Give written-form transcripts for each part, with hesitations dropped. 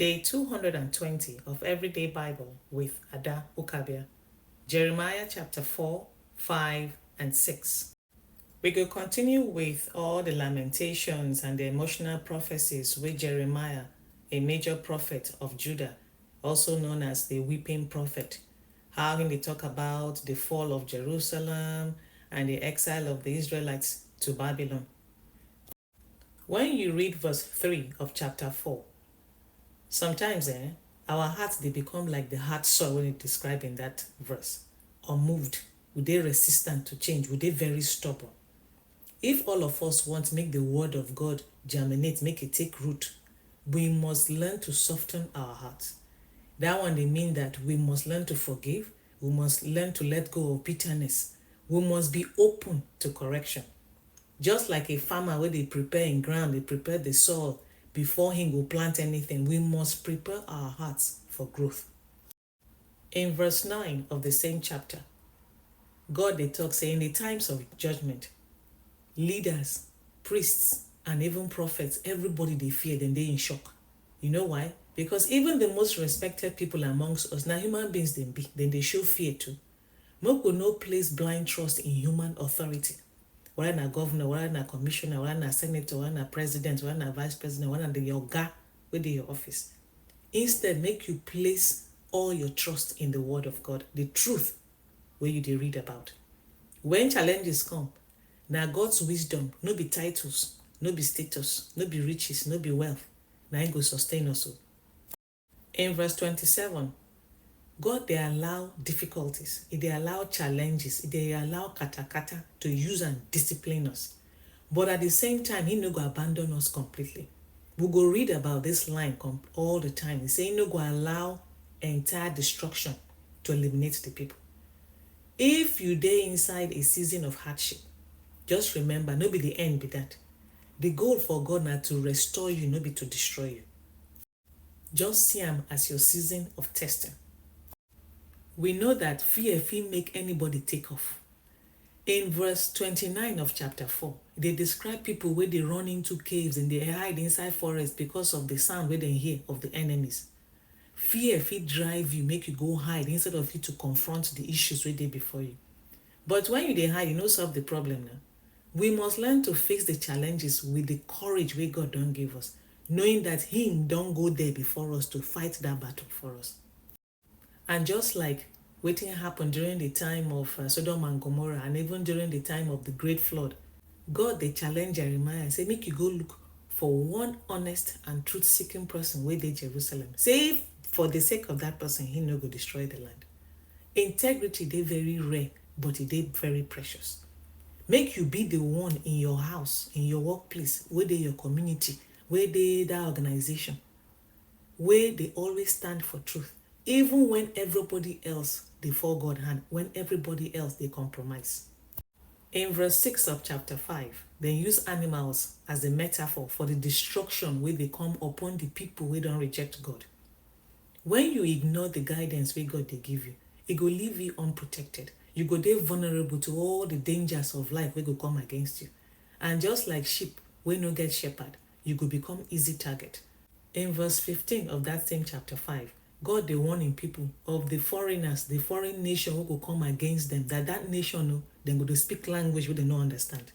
Day 220 of Everyday Bible with Ada Ukabia. Jeremiah chapter 4, 5, and 6. We will continue with all the lamentations and the emotional prophecies with Jeremiah, a major prophet of Judah, also known as the weeping prophet. How he talk about the fall of Jerusalem and the exile of the Israelites to Babylon. When you read verse 3 of chapter 4, sometimes our hearts, they become like the hard soil when it described in that verse. Unmoved, would they resistant to change? Would they very stubborn? If all of us want to make the word of God germinate, make it take root, we must learn to soften our hearts. That one, they mean that we must learn to forgive. We must learn to let go of bitterness. We must be open to correction. Just like a farmer where they prepare in ground, they prepare the soil before he will plant anything, we must prepare our hearts for growth. In verse 9 of the same chapter, God they talk, say, in the times of judgment, leaders, priests, and even prophets, everybody they fear, then they in shock. You know why? Because even the most respected people amongst us, now human beings then they show fear too. Most will not place blind trust in human authority. Whether na governor, whether na commissioner, whether na senator, whether na president, whether na vice president, whether na the yoga with your office. Instead, make you place all your trust in the word of God, the truth where you dey read about. When challenges come, na God's wisdom, no be titles, no be status, no be riches, no be wealth, na him go sustain us. In verse 27, God, they allow difficulties, they allow challenges, they allow kata to use and discipline us. But at the same time, he no go abandon us completely. We go read about this line all the time. He say he no go allow entire destruction to eliminate the people. If you dey inside a season of hardship, just remember, no be the end be that. The goal for God na to restore you, no be to destroy you. Just see him as your season of testing. We know that fear make anybody take off. In verse 29 of chapter 4, they describe people where they run into caves and they hide inside forests because of the sound where they hear of the enemies. Fear drive you, make you go hide instead of you to confront the issues where they before you. But when you dey hide, you no solve the problem now. We must learn to face the challenges with the courage where God don't give us, knowing that him don't go there before us to fight that battle for us. And just like wetin happened during the time of Sodom and Gomorrah, and even during the time of the great flood, God they challenge Jeremiah and say, make you go look for one honest and truth-seeking person where they Jerusalem. Say if for the sake of that person, he no go destroy the land. Integrity, they very rare, but they very precious. Make you be the one in your house, in your workplace, where they your community, where they that organization, where they always stand for truth. Even when everybody else they fall God hand, when everybody else they compromise. In verse 6 of chapter 5, they use animals as a metaphor for the destruction where they come upon the people who don't reject God. When you ignore the guidance where God they give you, it go leave you unprotected. You go there vulnerable to all the dangers of life where go come against you. And just like sheep, when no get shepherd, you go become easy target. In verse 15 of that same chapter 5, God they warning people of the foreigners, the foreign nation who will come against them, that nation, they go to speak language where they don't understand.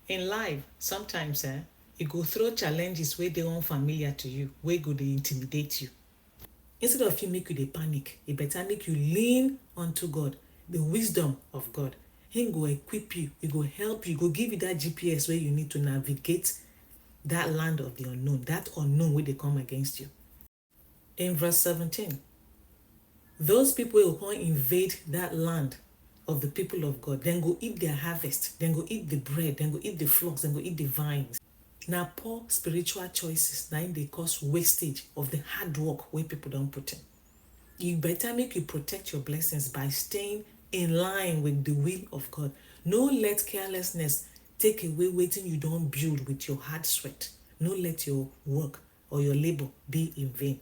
In life, sometimes it go throw challenges where they unfamiliar to you, where go they intimidate you. Instead of you make you they panic, it better make you lean onto God, the wisdom of God. He go equip you, he go help you, go give you that GPS where you need to navigate that land of the unknown, that unknown where they come against you. In verse 17, those people will come invade that land of the people of God, then go eat their harvest, then go eat the bread, then go eat the flocks, then go eat the vines. Now poor spiritual choices, now they cause wastage of the hard work where people don't put in. You better make you protect your blessings by staying in line with the will of God. No let carelessness take away waiting you don't build with your hard sweat. No let your work or your labor be in vain.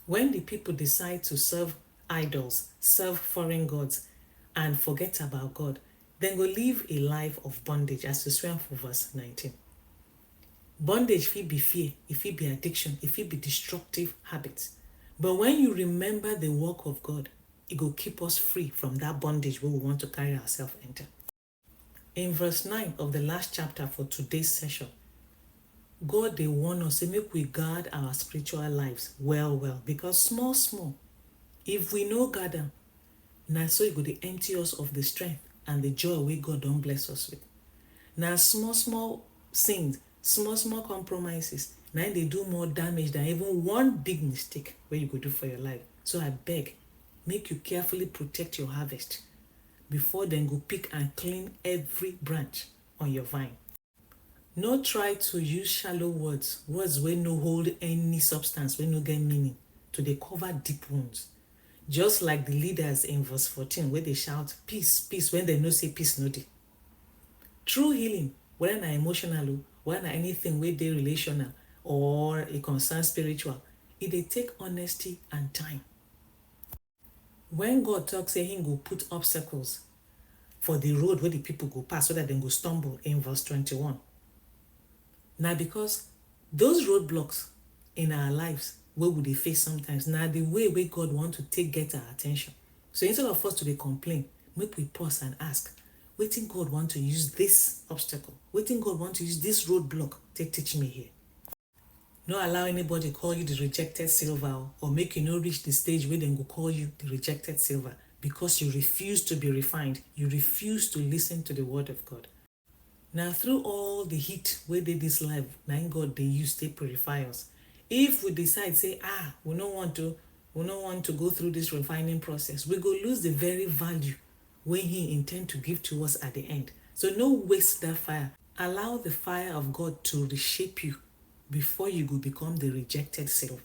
When the people decide to serve idols, serve foreign gods, and forget about God, then go live a life of bondage, as we swear for verse 19. Bondage fit be fear, it fit be addiction, it fit be destructive habits. But when you remember the work of God, it will keep us free from that bondage where we want to carry ourselves into. In verse 9 of the last chapter for today's session, God they warn us, say make we guard our spiritual lives well, because small, if we no guard them, now so it go dey empty us of the strength and the joy wey God don bless us with. Now small sins, small compromises, now they do more damage than even one big mistake where you go do for your life. So I beg, make you carefully protect your harvest before then go pick and clean every branch on your vine. No try to use shallow words wey no hold any substance, wey no get meaning, to dey cover deep wounds. Just like the leaders in verse 14 where they shout peace when they know say peace no dey. True healing, whether na emotional, whether na anything wey dey relational or a concern spiritual, it dey take honesty and time. When God talks say him go put obstacles for the road where the people go pass so that they go stumble in verse 21. Now because those roadblocks in our lives where we dey face sometimes, now the way God want to take get our attention. So instead of us to dey complain, make we pause and ask, wetin God want to use this obstacle, wetin God want to use this roadblock take teach me here. No allow anybody call you the rejected silver, or make you no reach the stage where dem go call you the rejected silver, because you refuse to be refined, you refuse to listen to the word of God. Now through all the heat wey dey this life, na God dey use to purify us. If we decide say we no want to go through this refining process, we go lose the very value wey he intend to give to us at the end. So no waste that fire. Allow the fire of God to reshape you before you go become the rejected silver.